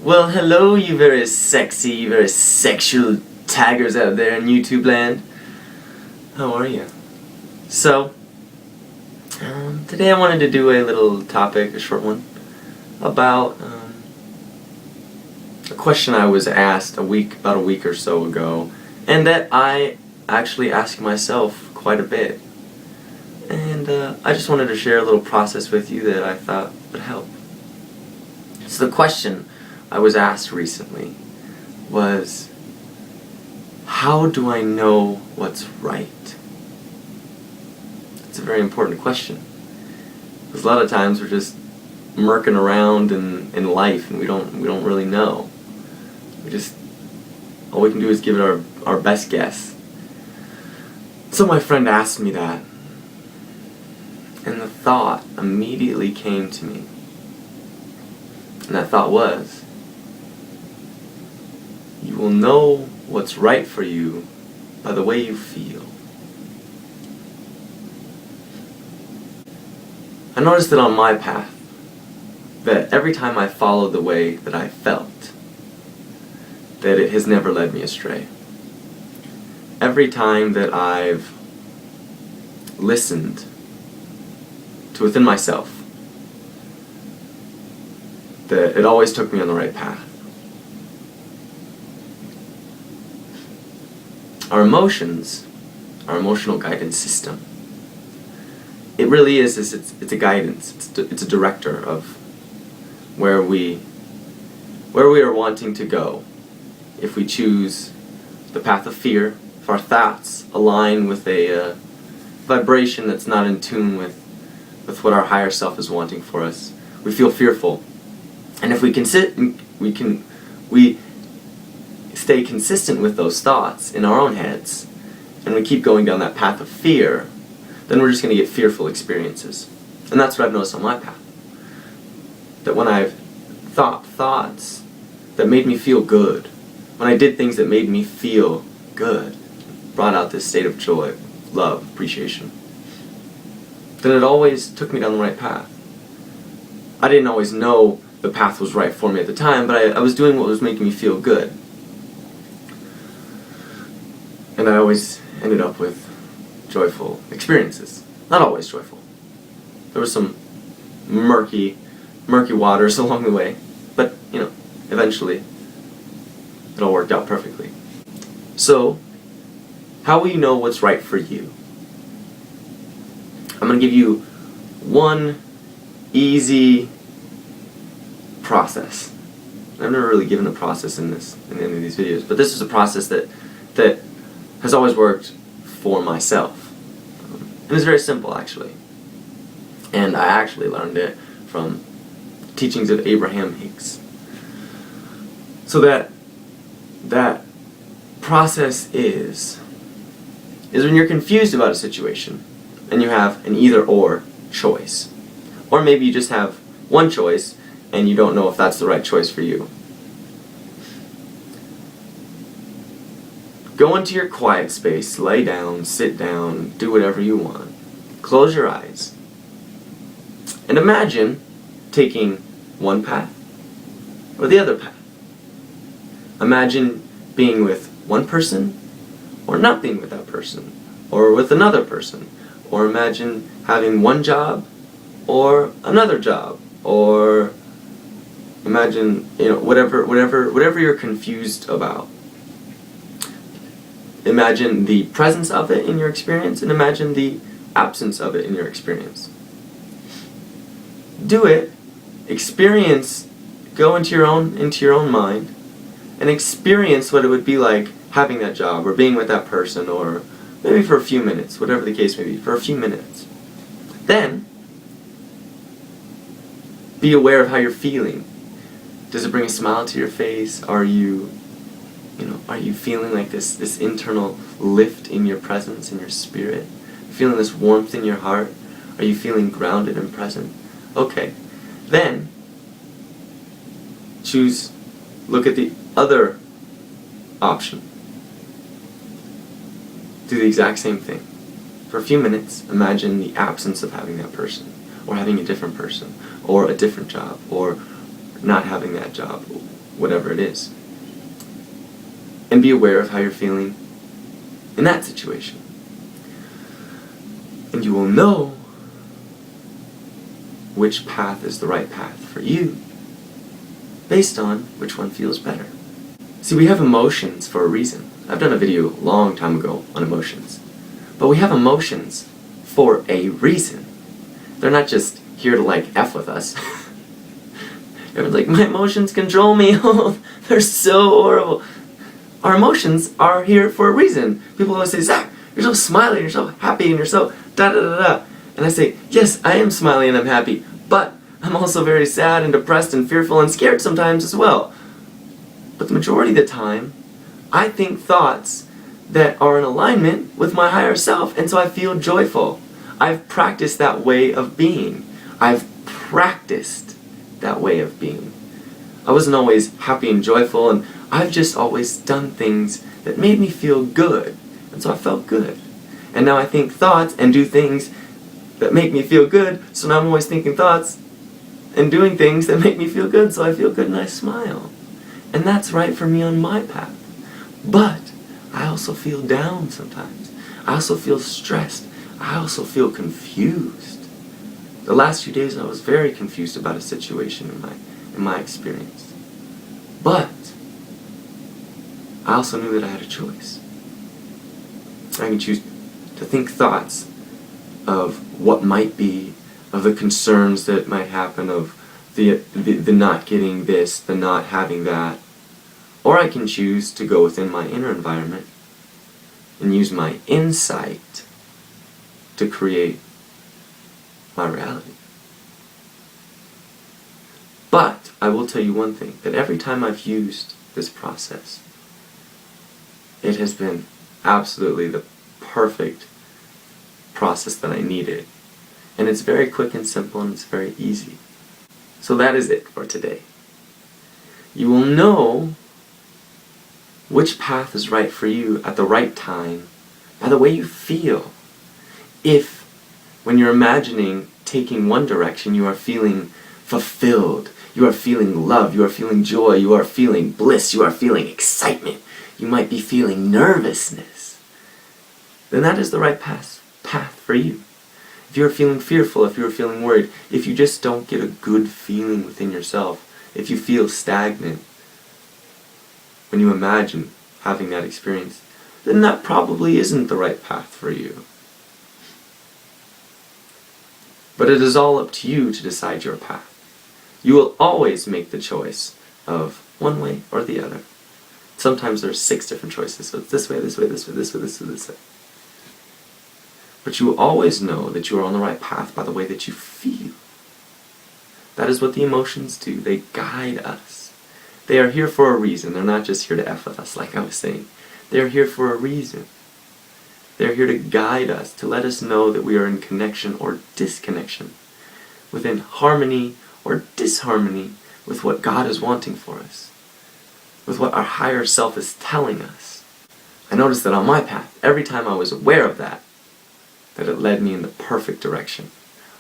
Well, hello, you very sexy, very sexual taggers out there in YouTube land. How are you? So, today I wanted to do a little topic, a short one, about a question I was asked about a week or so ago, and that I actually ask myself quite a bit. And I just wanted to share a little process with you that I thought would help. So the question I was asked recently was, how do I know what's right? It's a very important question, because a lot of times we're just murking around in life and we don't really know. All we can do is give it our best guess. So my friend asked me that, and the thought immediately came to me. And that thought was, you will know what's right for you by the way you feel. I noticed that on my path, that every time I followed the way that I felt, that it has never led me astray. Every time that I've listened to within myself, that it always took me on the right path. Our emotions, our emotional guidance system, it really is, it's a guidance, it's a director of where we are wanting to go. If we choose the path of fear, if our thoughts align with a vibration that's not in tune with what our higher self is wanting for us, we feel fearful. And if we stay consistent with those thoughts in our own heads, and we keep going down that path of fear, then we're just going to get fearful experiences. And that's what I've noticed on my path. That when I've thought thoughts that made me feel good, when I did things that made me feel good, brought out this state of joy, love, appreciation, then it always took me down the right path. I didn't always know the path was right for me at the time, but I was doing what was making me feel good. And I always ended up with joyful experiences. Not always joyful. There were some murky waters along the way, but eventually it all worked out perfectly. So, how will you know what's right for you? I'm going to give you one easy process. I've never really given a process in any of these videos, but this is a process that has always worked for myself. And it's very simple, actually. And I actually learned it from teachings of Abraham Hicks. So that process is when you're confused about a situation and you have an either-or choice. Or maybe you just have one choice and you don't know if that's the right choice for you. Go into your quiet space, lay down, sit down, do whatever you want. Close your eyes. And imagine taking one path or the other path. Imagine being with one person or not being with that person, or with another person. Or imagine having one job or another job, or imagine whatever you're confused about. Imagine the presence of it in your experience, and imagine the absence of it in your experience. Do it. Experience. Go into your own mind, and experience what it would be like having that job, or being with that person, or maybe for a few minutes, whatever the case may be, for a few minutes. Then, be aware of how you're feeling. Does it bring a smile to your face? Are you feeling like this internal lift in your presence, in your spirit? Feeling this warmth in your heart? Are you feeling grounded and present? Okay. Then, look at the other option. Do the exact same thing. For a few minutes, imagine the absence of having that person, or having a different person, or a different job, or not having that job, whatever it is. And be aware of how you're feeling in that situation. And you will know which path is the right path for you based on which one feels better. See, we have emotions for a reason. I've done a video a long time ago on emotions. But we have emotions for a reason. They're not just here to like F with us. Everyone's like, my emotions control me. Oh, they're so horrible. Our emotions are here for a reason. People always say, Zach, you're so smiley, you're so happy, and you're so da-da-da-da. And I say, yes, I am smiley and I'm happy, but I'm also very sad and depressed and fearful and scared sometimes as well. But the majority of the time, I think thoughts that are in alignment with my higher self, and so I feel joyful. I've practiced that way of being. I've practiced that way of being. I wasn't always happy and joyful, and I've just always done things that made me feel good, and so I felt good. And now I think thoughts and do things that make me feel good, so now I'm always thinking thoughts and doing things that make me feel good, so I feel good and I smile. And that's right for me on my path. But I also feel down sometimes. I also feel stressed. I also feel confused. The last few days I was very confused about a situation in my experience. But I also knew that I had a choice. I can choose to think thoughts of what might be, of the concerns that might happen, of the not getting this, the not having that. Or I can choose to go within my inner environment and use my insight to create my reality. But I will tell you one thing, that every time I've used this process, it has been absolutely the perfect process that I needed. And it's very quick and simple and it's very easy. So that is it for today. You will know which path is right for you at the right time by the way you feel. If, when you're imagining taking one direction, you are feeling fulfilled, you are feeling love, you are feeling joy, you are feeling bliss, you are feeling excitement, you might be feeling nervousness, then that is the right path for you. If you're feeling fearful, if you're feeling worried, if you just don't get a good feeling within yourself, if you feel stagnant when you imagine having that experience, then that probably isn't the right path for you. But it is all up to you to decide your path. You will always make the choice of one way or the other. Sometimes there's 6 different choices, so it's this way, this way, this way, this way, this way, this way. But you will always know that you are on the right path by the way that you feel. That is what the emotions do. They guide us. They are here for a reason. They're not just here to F with us, like I was saying. They are here for a reason. They are here to guide us, to let us know that we are in connection or disconnection, within harmony or disharmony with what God is wanting for us, with what our higher self is telling us. I noticed that on my path, every time I was aware of that it led me in the perfect direction.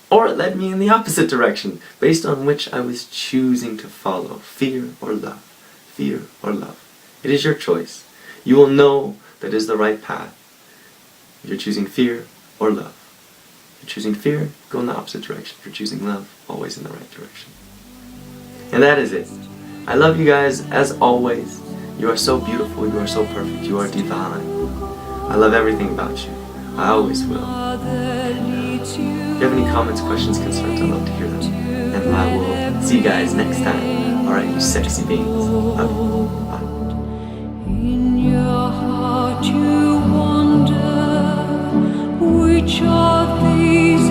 Or it led me in the opposite direction, based on which I was choosing to follow, fear or love, fear or love. It is your choice. You will know that is the right path. If you're choosing fear or love. If you're choosing fear, go in the opposite direction. If you're choosing love, always in the right direction. And that is it. I love you guys as always. You are so beautiful, you are so perfect, you are divine. I love everything about you. I always will. If you have any comments, questions, concerns, I'd love to hear them. And I will see you guys next time. Alright, you sexy beings. Love you. Bye. In your heart you wonder which of these